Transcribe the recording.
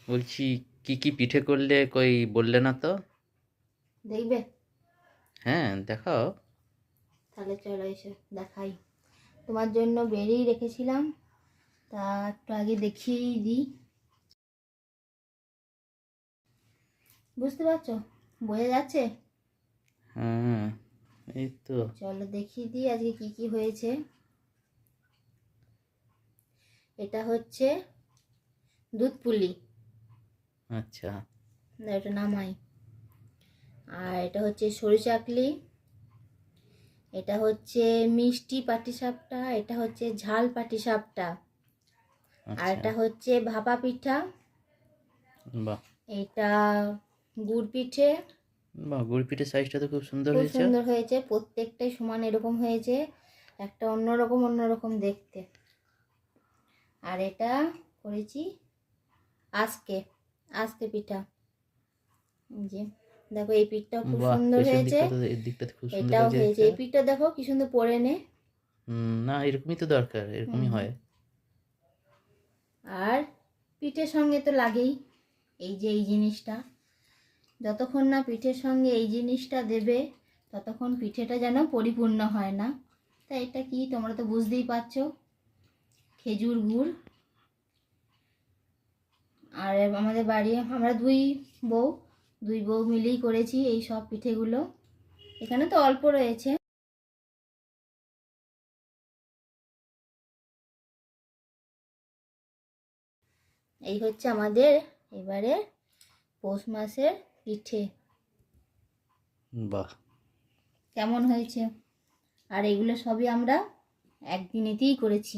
বলছি কি কি পিঠে করলে কই বললে না তো? দেখবে? হ্যাঁ, দেখাও। তাহলে চলো এসে দেখাই। তোমার জন্য বেরিয়ে রেখেছিলাম, তা একটু আগে দেখিয়েই দিই। বুঝতে পারছো? বোঝা যাচ্ছে? হ্যাঁ, এই তো। চলো দেখিয়ে দিই আজকে কি কি হয়েছে। এটা হচ্ছে দুধ পুলি, আচ্ছা। না এটা নামাই। আর এটা হচ্ছে সরু চাকলি, এটা হচ্ছে মিষ্টি পাটিসাপটা, এটা হচ্ছে ঝাল পাটিসাপটা, আর আচ্ছা। এটা হচ্ছে ভাপা পিঠা, বাহ! এটা গুড় পিঠে। বাহ! গুড় পিঠের সাইজটা তো খুব সুন্দর খুব হয়েছে। সুন্দর হয়েছে, প্রত্যেকটাই সমান এরকম হয়েছে, একটা অন্যরকম অন্যরকম দেখতে। আর এটা করেছি আজকে, আজকে পিঠা। এই যে দেখো, এই পিঠটাও খুব বাহ! সুন্দর পেছন হয়েছে, দিকটাতে এর দিকটাতে খুব সুন্দর এটাও লাগছে হয়েছে। দেখতে। এই পিঠটা দেখো কি সুন্দর পরে নে। না, এরকমই তো দরকার, এরকমই হুম। হয়। আর পিঠের সঙ্গে তো লাগেই এই যে এই জিনিসটা, যতক্ষণ না পিঠের সঙ্গে এই জিনিসটা দেবে ততক্ষণ পিঠেটা যেন পরিপূর্ণ হয় না। তা এটা কি তোমরা তো বুঝতেই পারছো, খেজুর গুড়। আর আমাদের বাড়ি আমরা বউ দুই বউ মিলেই করেছি এই সব পিঠেগুলো। এখানে তো অল্প রয়েছে। এই হচ্ছে আমাদের এবারে পৌষ মাসের পিঠে। বাহ! কেমন হয়েছে? আর এগুলো সবই আমরা একদিনেতেই করেছি।